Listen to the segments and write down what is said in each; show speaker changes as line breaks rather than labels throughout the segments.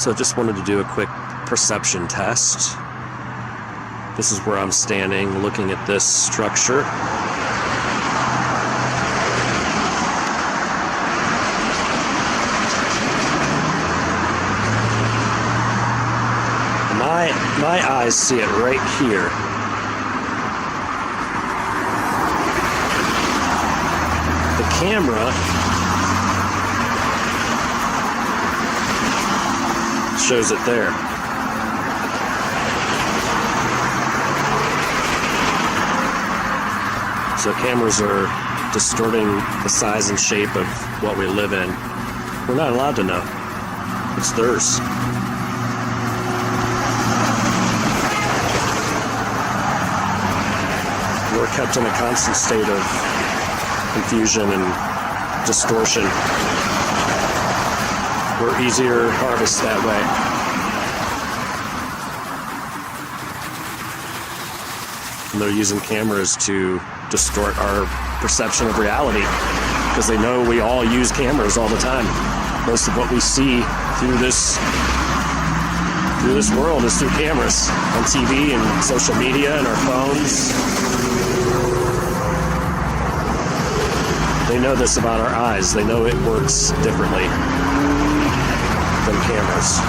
So just wanted to do a quick perception test. This is where I'm standing, looking at this structure. My eyes see it right here. The camera shows it there. So cameras are distorting the size and shape of what we live in. We're not allowed to know. It's theirs. We're kept in a constant state of confusion and distortion. We're easier to harvest that way. And they're using cameras to distort our perception of reality because they know we all use cameras all the time. Most of what we see through this world is through cameras on TV and social media and our phones. They know this about our eyes. They know it works differently than cameras.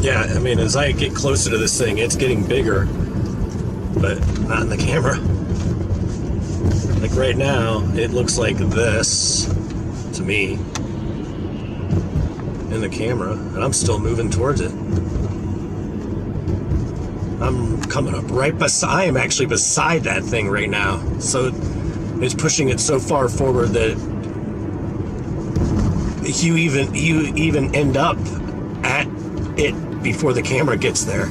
Yeah, I mean, as I get closer to this thing, it's getting bigger, but not in the camera. Like right now, it looks like this to me in the camera, and I'm still moving towards it. I'm coming up right beside, I am actually beside that thing right now. So it's pushing it so far forward that you even end up at it before the camera gets there.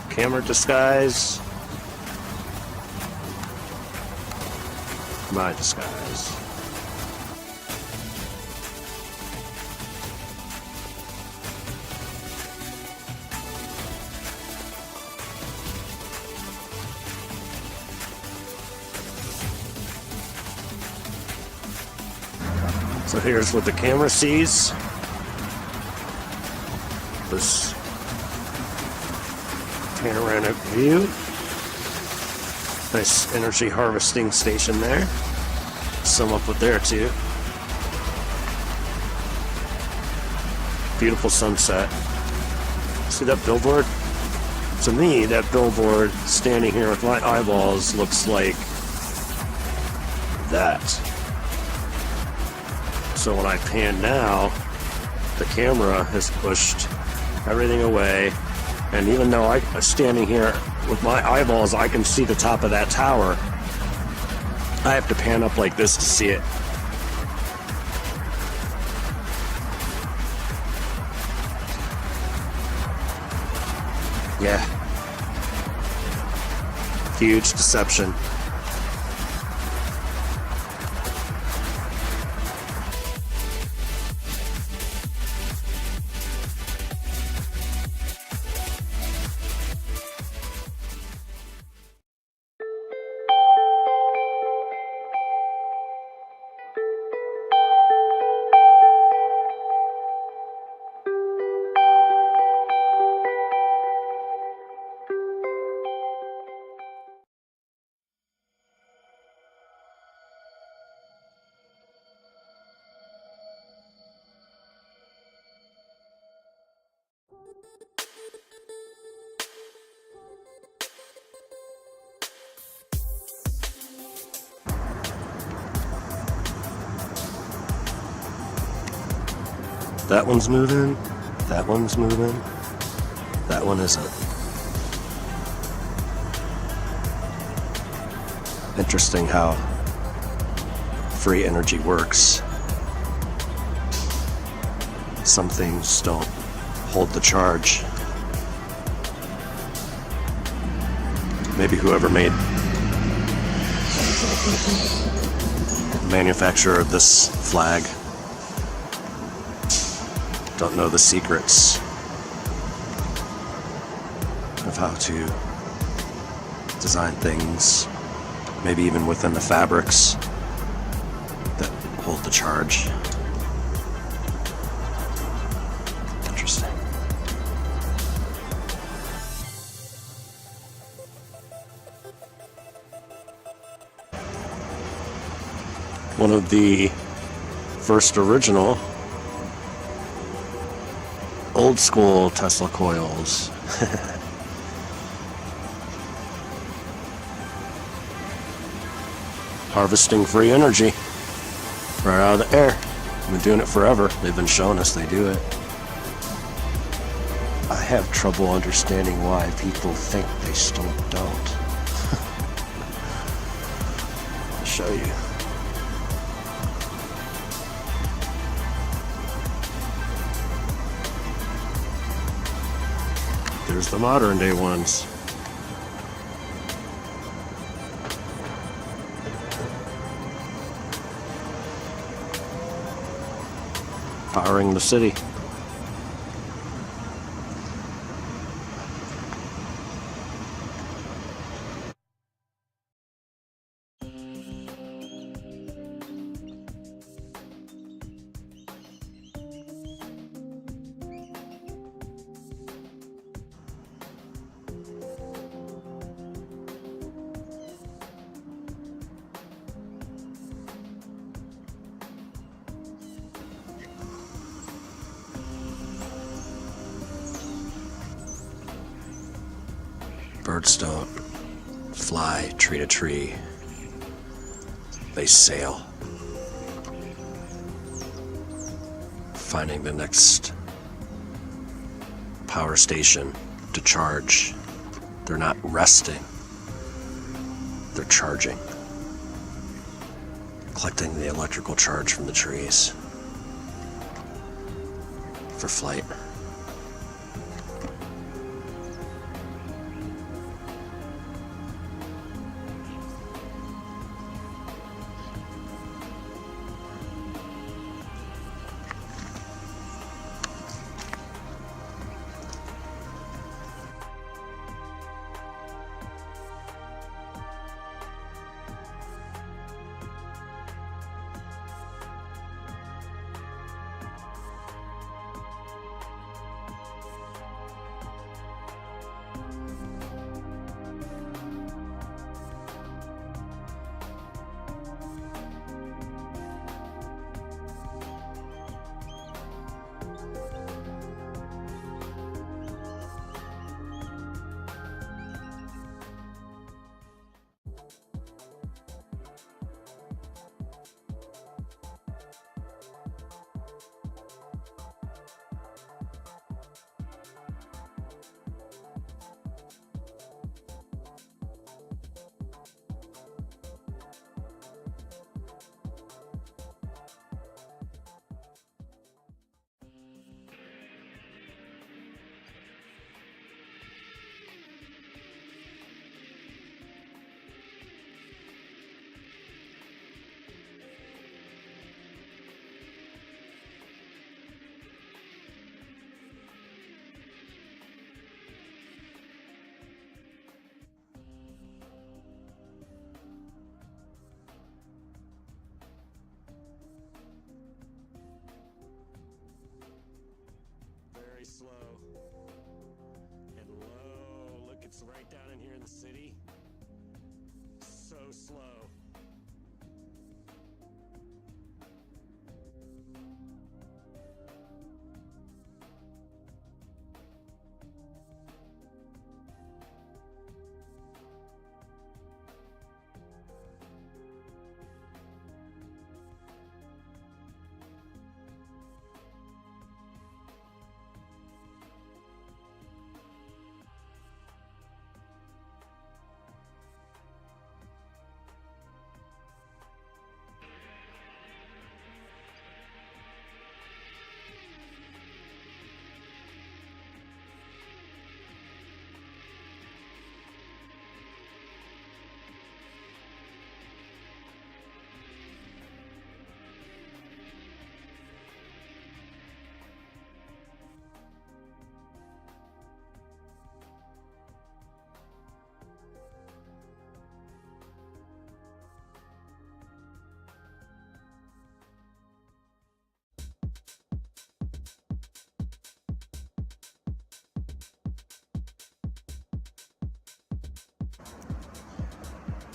Camera disguise. My disguise. So here's what the camera sees. This panoramic view. Nice energy harvesting station there. Some up there too. Beautiful sunset. See that billboard? To me, that billboard standing here with my eyeballs looks like that. So when I pan now, the camera has pushed everything away, and even though I'm standing here with my eyeballs, I can see the top of that tower. I have to pan up like this to see it. Yeah. Huge deception. That one's moving, that one's moving, that one isn't. Interesting how free energy works. Some things don't hold the charge. Maybe whoever made the manufacturer of this flag don't know the secrets of how to design things, maybe even within the fabrics that hold the charge. Interesting. One of the first original old school Tesla coils. Harvesting free energy right out of the air. I've been doing it forever. They've been showing us they do it. I have trouble understanding why people think they still don't. I'll show you. There's the modern day ones. Powering the city. Birds don't fly tree to tree. They sail, finding the next power station to charge. They're not resting. They're charging, collecting the electrical charge from the trees for flight. Very slow and low. Look, it's right down in here in the city. So slow.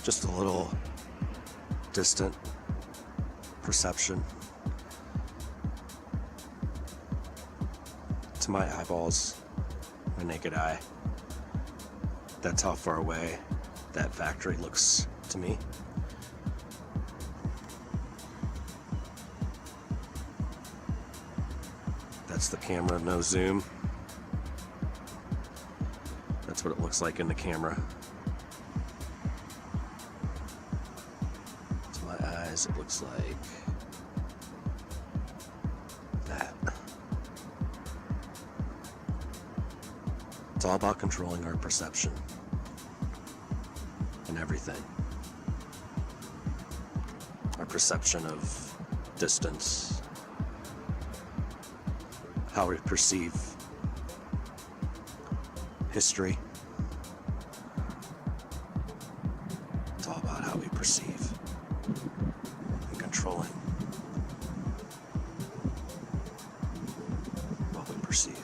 just a little distant perception to my eyeballs, my naked eye. That's how far away that factory looks to me. That's the camera, no zoom. That's what it looks like in the camera. To my eyes, it looks like that. It's all about controlling our perception and everything. Our perception of distance, how we perceive history. It's all about how we perceive and controlling what we perceive.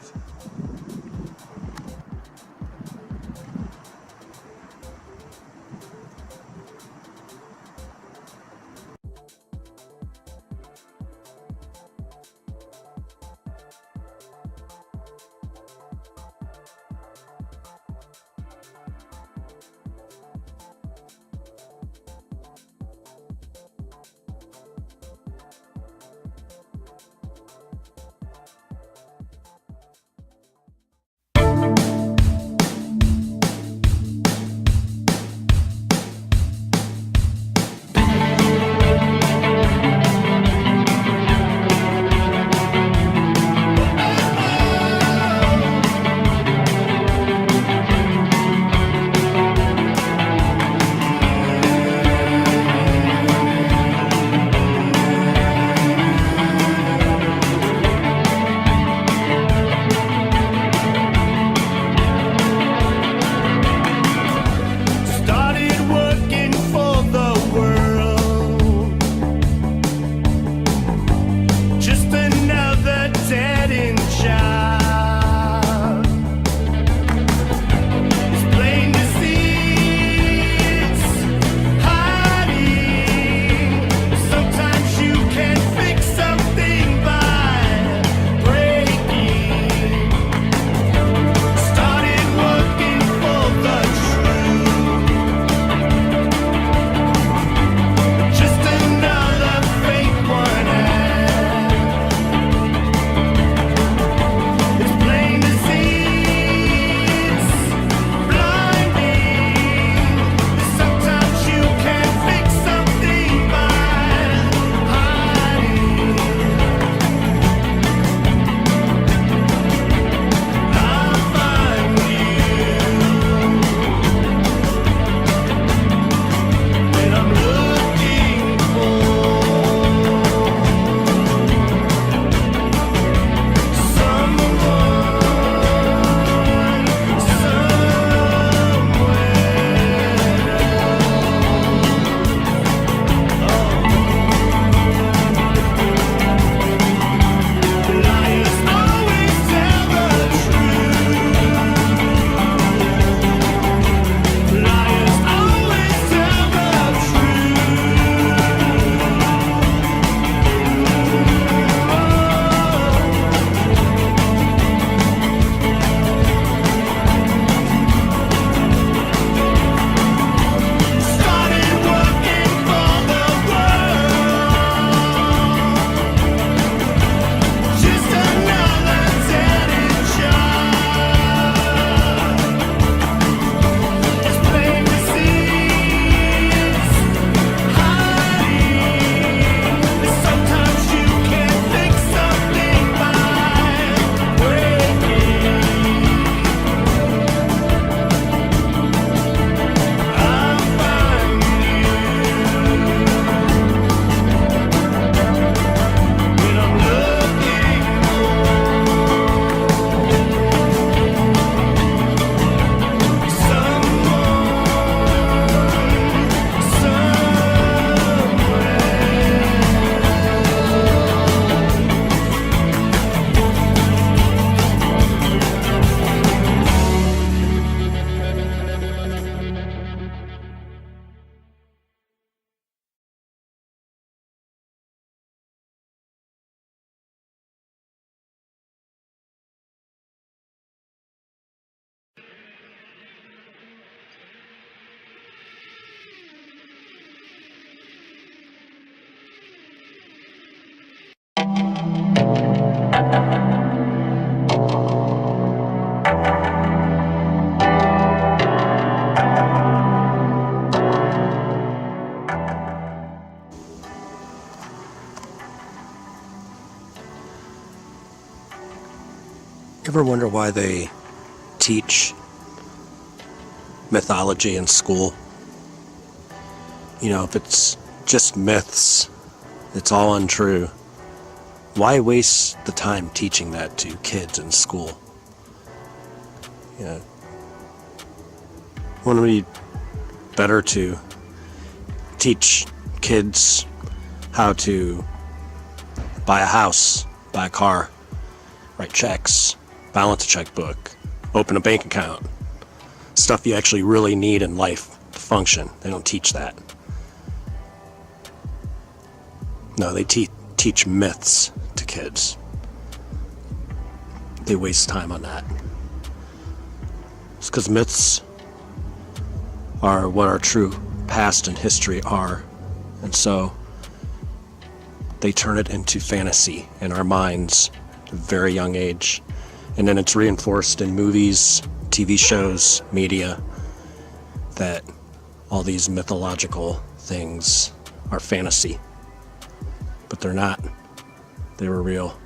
Ever wonder why they teach mythology in school? You know, if it's just myths, it's all untrue. Why waste the time teaching that to kids in school? You know, wouldn't it be better to teach kids how to buy a house, buy a car, write checks, balance a checkbook, open a bank account? Stuff you actually really need in life to function. They don't teach that. No, they teach myths to kids. They waste time on that. It's because myths are what our true past and history are. And so they turn it into fantasy in our minds at a very young age. And then it's reinforced in movies, TV shows, media, that all these mythological things are fantasy. But they're not. They were real.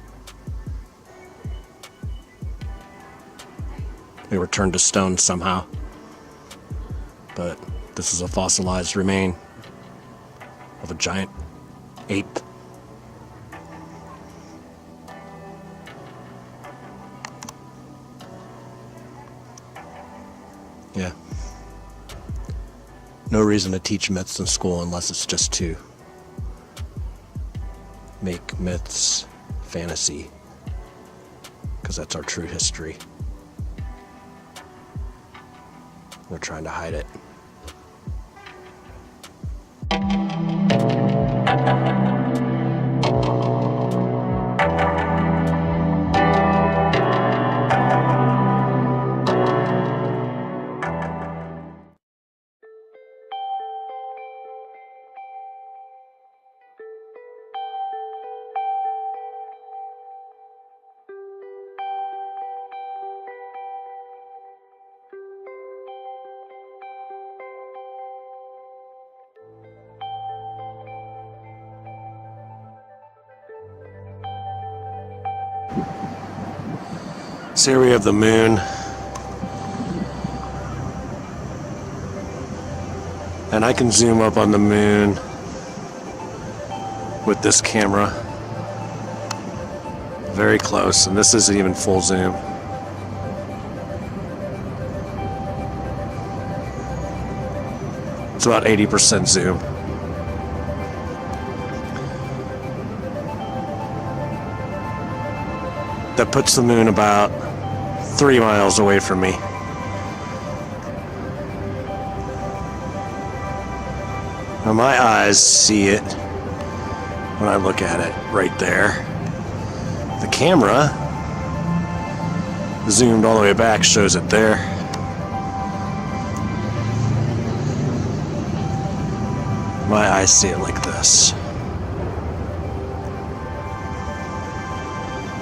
They were turned to stone somehow. But this is a fossilized remain of a giant ape. Yeah. No reason to teach myths in school unless it's just to make myths fantasy, because that's our true history. They're trying to hide it. So here we have the moon. And I can zoom up on the moon with this camera. Very close, and this isn't even full zoom. It's about 80% zoom. That puts the moon about 3 miles away from me. Now my eyes see it when I look at it right there. The camera, zoomed all the way back, shows it there. My eyes see it like this.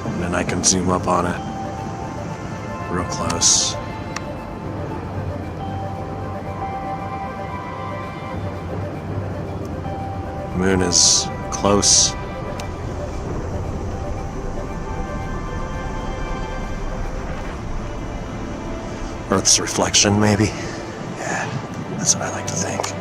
And then I can zoom up on it real close. The moon is close. Earth's reflection, maybe? Yeah, that's what I like to think.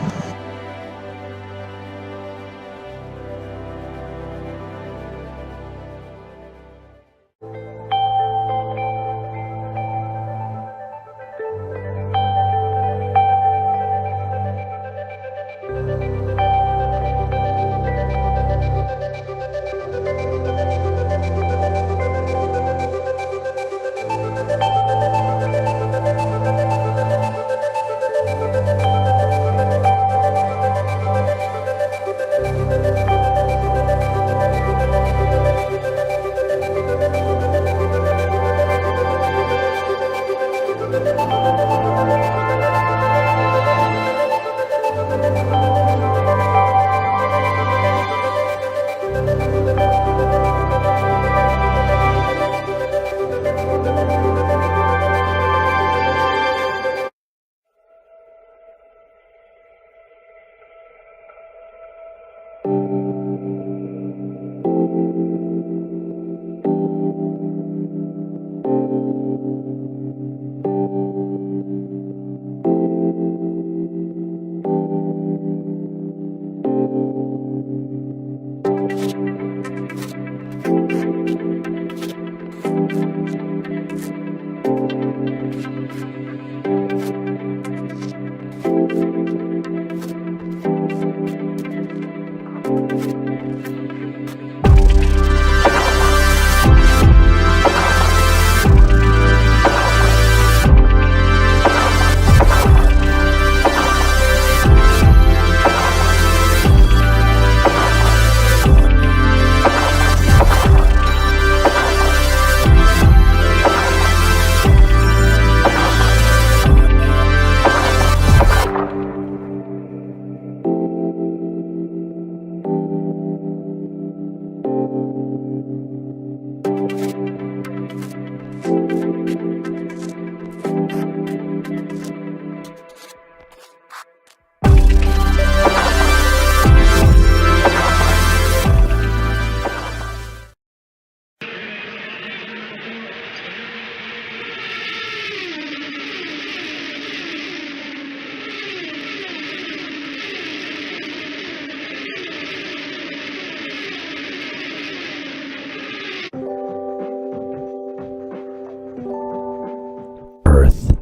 Earth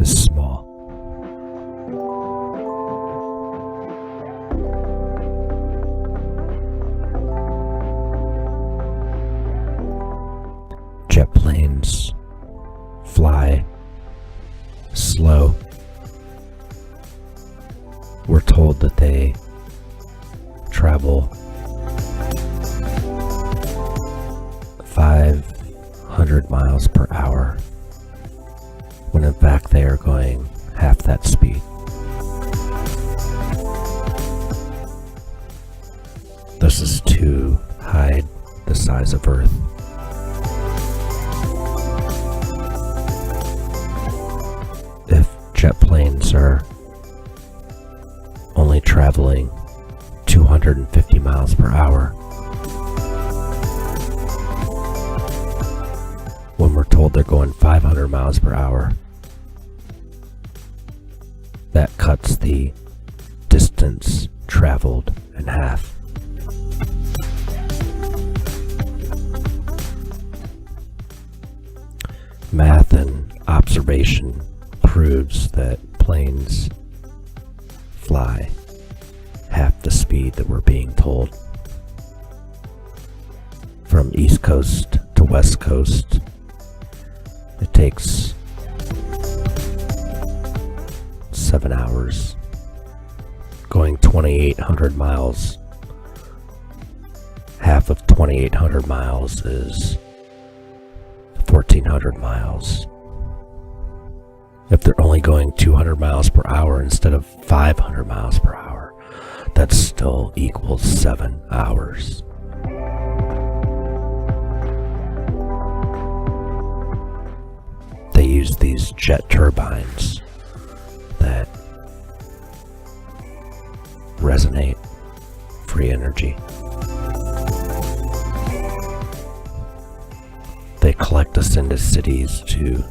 is small. Jet planes fly slow. We're told that they travel 500 miles per hour, when in fact they are going half that speed. This is to hide the size of Earth. If jet planes are only traveling 250 miles per hour, when we're told they're going 500 miles per hour, that cuts the distance traveled in half. Math and observation proves that planes fly half the speed that we're being told. From East Coast to West Coast, it takes 7 hours. Going 2,800 miles. Half of 2,800 miles is 1,400 miles. If they're only going 200 miles per hour instead of 500 miles per hour, that still equals 7 hours. They use these jet turbines that resonate free energy. They collect us into cities to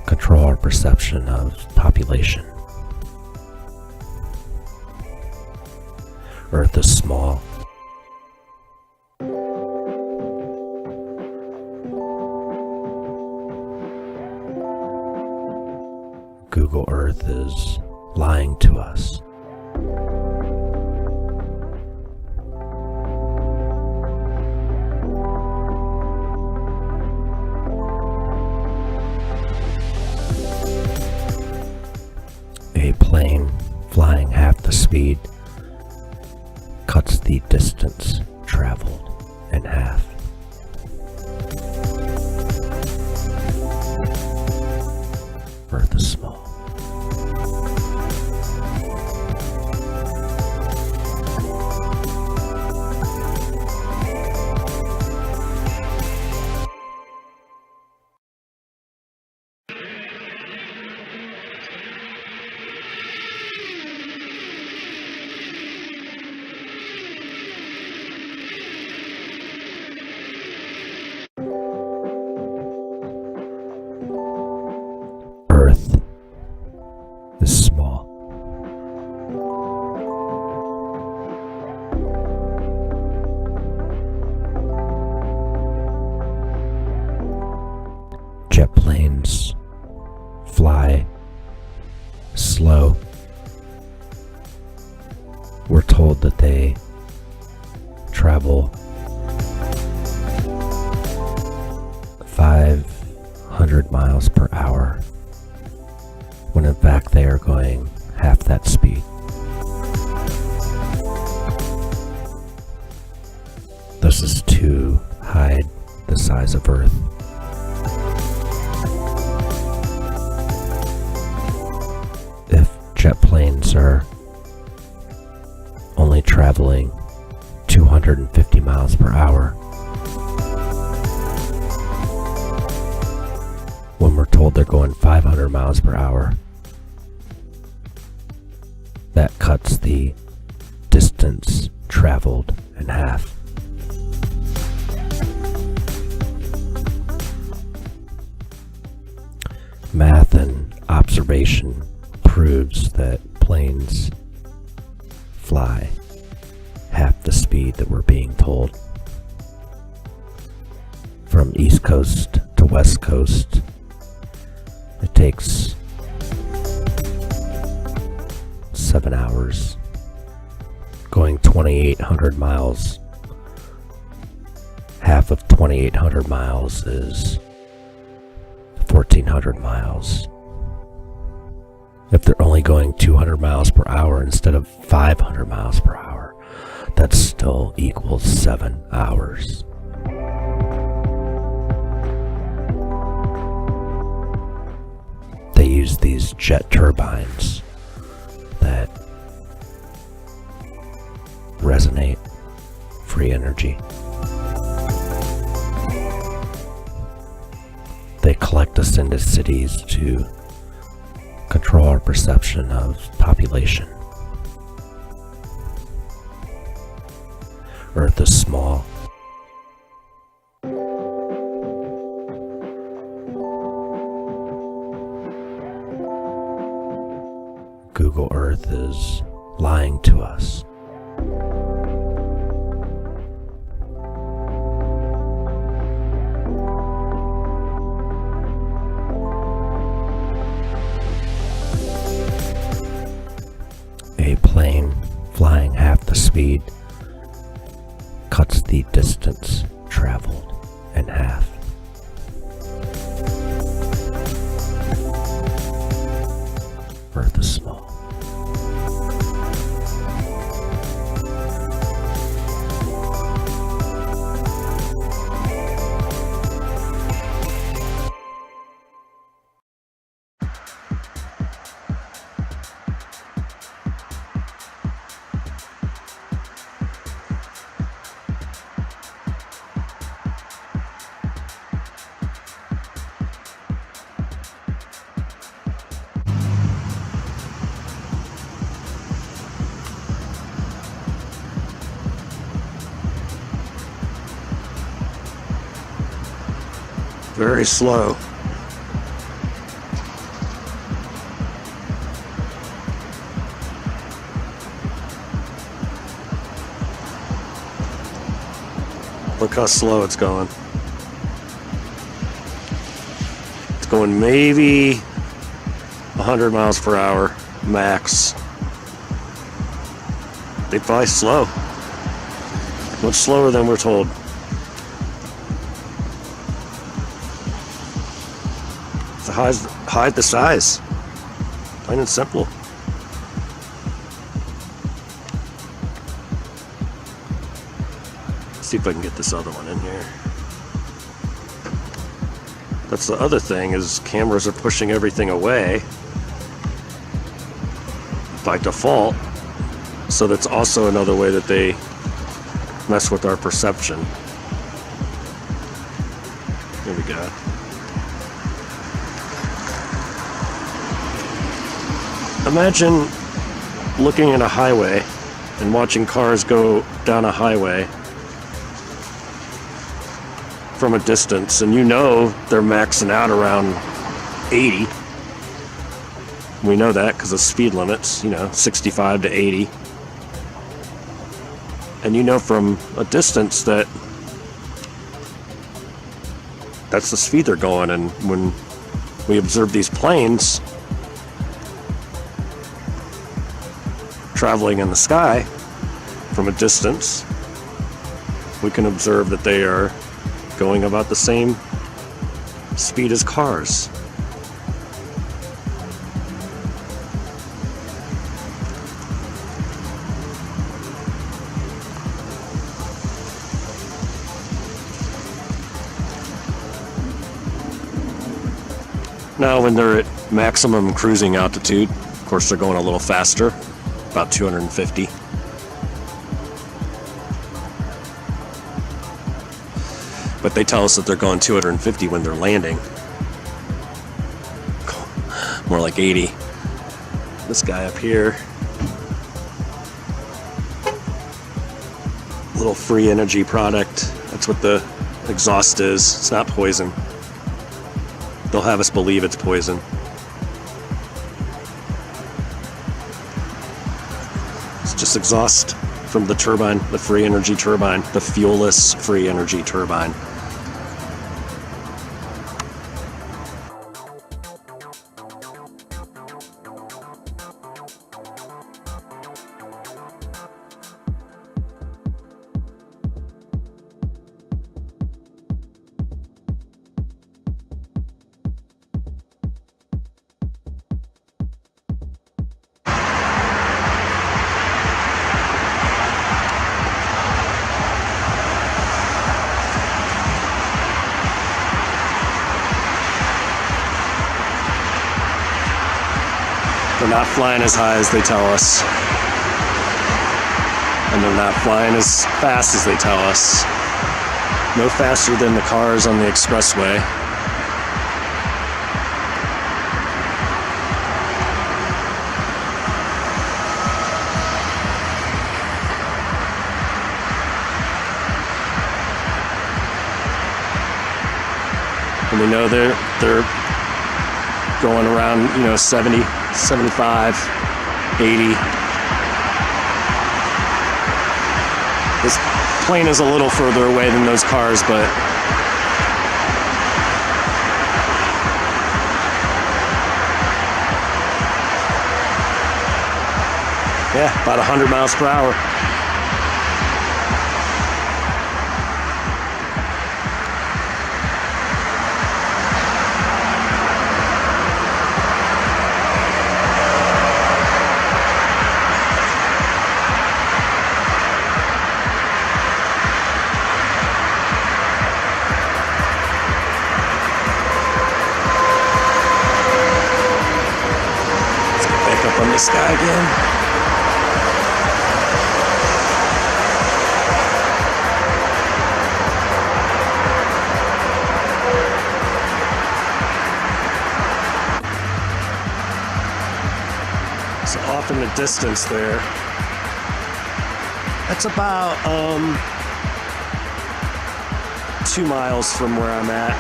control our perception of population. Earth is small. Google Earth is lying to us. A plane flying half the speed cuts the distance traveled in half. Earth is small. Earth we're told that they travel 500 miles per hour, when in fact they are going half that speed. This is to hide the size of Earth. If jet planes are only traveling 250 miles per hour, when we're told they're going 500 miles per hour, that cuts the distance traveled in half. Math and observation proves that planes fly half the speed that we're being told. From East Coast to West Coast, it takes 7 hours. Going 2,800 miles, half of 2,800 miles is 1,400 miles. If they're only going 200 miles per hour instead of 500 miles per hour, that still equals 7 hours. They use these jet turbines that resonate free energy. They collect us into cities to control our perception of population. Earth is small. Google Earth is lying to us. A plane flying half the speed cuts the distance traveled in half. Earth is small.
Very slow. Look how slow it's going. It's going maybe 100 miles per hour max. They fly slow. Much slower than we're told. Hide the size. Plain and simple. Let's see if I can get this other one in here. That's the other thing, is cameras are pushing everything away by default. So that's also another way that they mess with our perception. Here we go. Imagine looking at a highway and watching cars go down a highway from a distance, and you know they're maxing out around 80. We know that because of speed limits, 65 to 80. And you know from a distance that that's the speed they're going, and when we observe these planes traveling in the sky from a distance, we can observe that they are going about the same speed as cars. Now when they're at maximum cruising altitude, of course they're going a little faster, about 250. But they tell us that they're going 250 when they're landing. More like 80. This guy up here, little free energy product. That's what the exhaust is. It's not poison. They'll have us believe it's poison. It's just exhaust from the turbine, the free energy turbine, the fuelless free energy turbine. They're not flying as high as they tell us. And they're not flying as fast as they tell us. No faster than the cars on the expressway. And we know they're going around, 70, 75, 80. This plane is a little further away than those cars, but yeah, about 100 miles per hour. On this guy again. So off in the distance there, that's about 2 miles from where I'm at.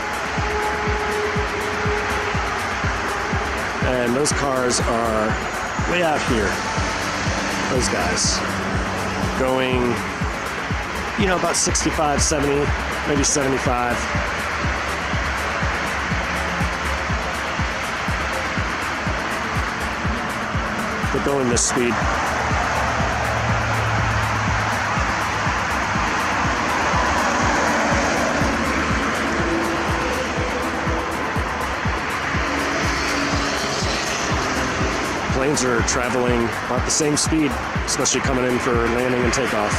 And those cars are way out here, those guys, going, about 65, 70, maybe 75. They're going this speed. Planes are traveling about the same speed, especially coming in for landing and takeoff.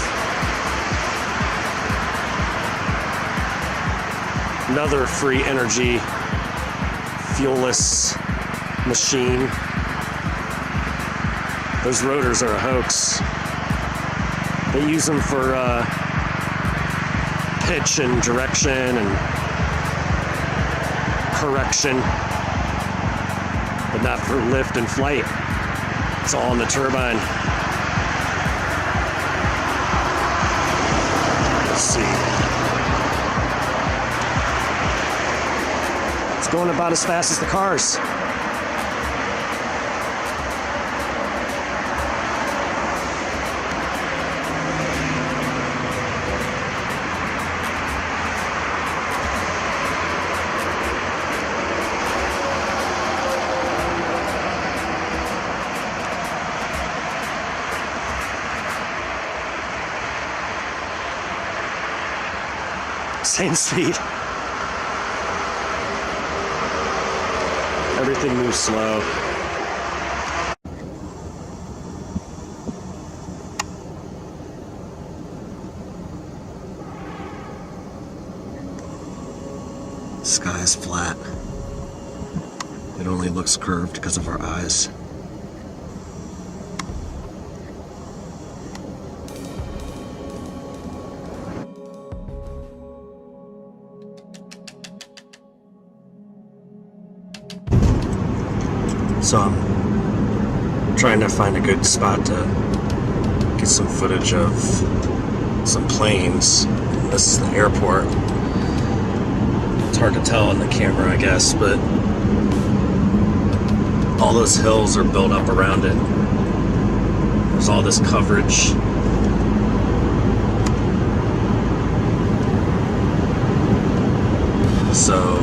Another free energy, fuelless machine. Those rotors are a hoax. They use them for pitch and direction and correction, but not for lift and flight. It's all in the turbine. Let's see. It's going about as fast as the cars. Same speed. Everything moves slow. The sky is flat. It only looks curved because of our eyes. So I'm trying to find a good spot to get some footage of some planes. This is the airport. It's hard to tell on the camera, I guess, but all those hills are built up around it. There's all this coverage. So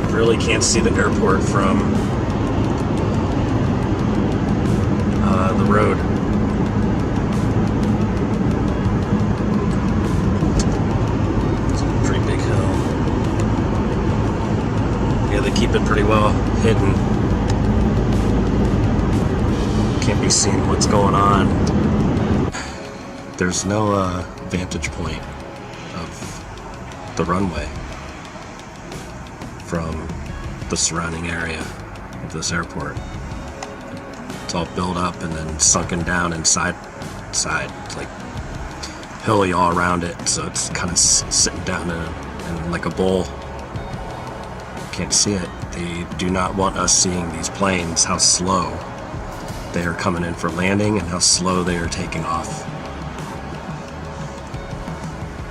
you really can't see the airport from the road. It's a pretty big hill. Yeah, they keep it pretty well hidden. Can't be seen what's going on. There's no vantage point of the runway from the surrounding area of this airport. It's all built up and then sunken down inside. It's like hilly all around it, so it's kind of sitting down in like a bowl. Can't see it. They do not want us seeing these planes, how slow they are coming in for landing and how slow they are taking off.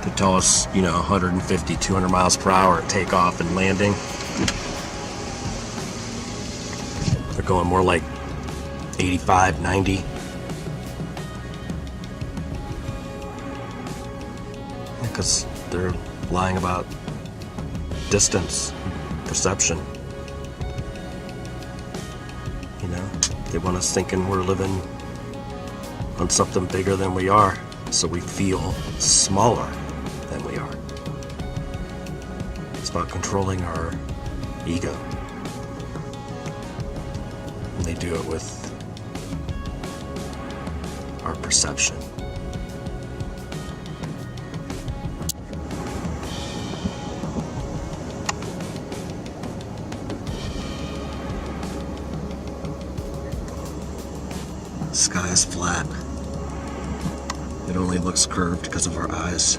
They tell us, 150, 200 miles per hour at takeoff and landing. They're going more like 85, 90. Because they're lying about distance, perception. They want us thinking we're living on something bigger than we are, so we feel smaller than we are. It's about controlling our ego. And they do it with our perception. The sky is flat. It only looks curved because of our eyes.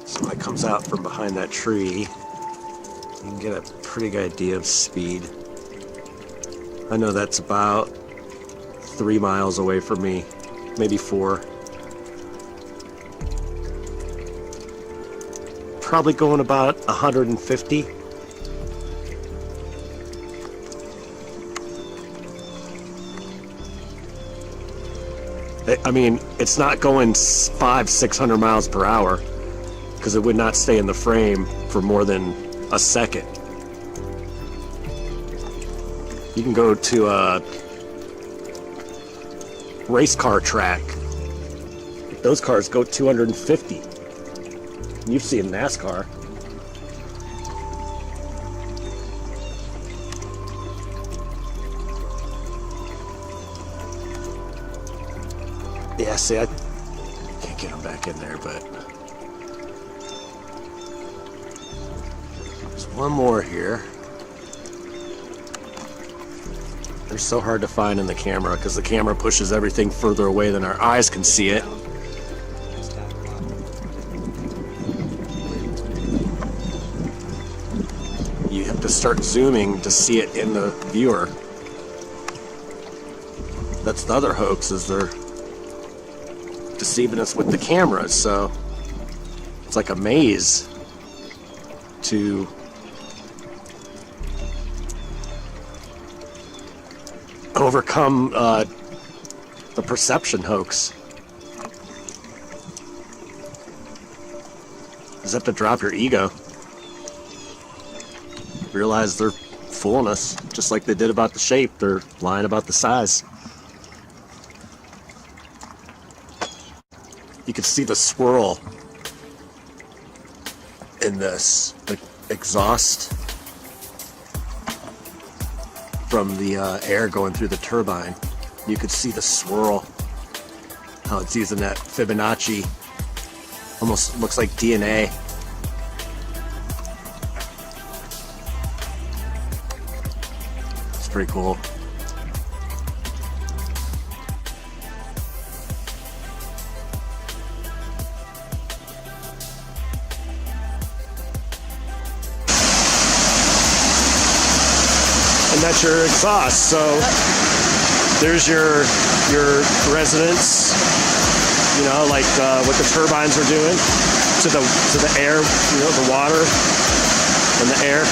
So when it comes out from behind that tree, you can get a pretty good idea of speed. I know that's about 3 miles away from me, maybe 4. Probably going about 150. I mean, it's not going 500-600 miles per hour, because it would not stay in the frame for more than a second. You can go to a race car track. Those cars go 250. You've seen NASCAR. Yeah, see, I can't get them back in there, but there's one more here. They're so hard to find in the camera because the camera pushes everything further away than our eyes can see it. You have to start zooming to see it in the viewer. That's the other hoax, is they're deceiving us with the cameras, so it's like a maze. to overcome the perception hoax. You just have to drop your ego. Realize they're fooling us, just like they did about the shape. They're lying about the size. You can see the swirl in this, the exhaust from the air going through the turbine. You could see the swirl, how it's using that Fibonacci, almost looks like DNA. It's pretty cool. And that's your exhaust. So there's your residence, you know, like what the turbines are doing to the air, you know, the water and the air,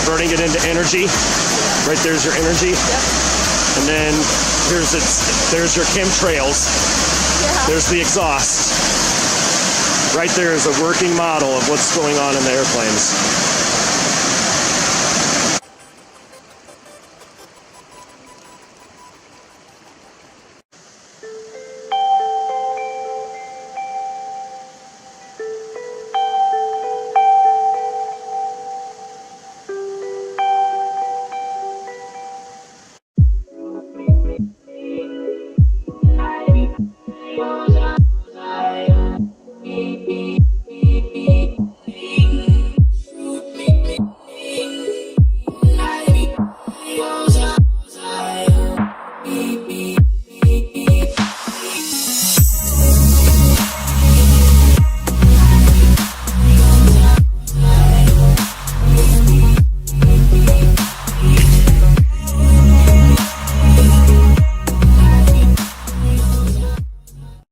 burning it into energy. Right there's your energy. And then there's your chemtrails. There's the exhaust. Right there is a working model of what's going on in the airplanes.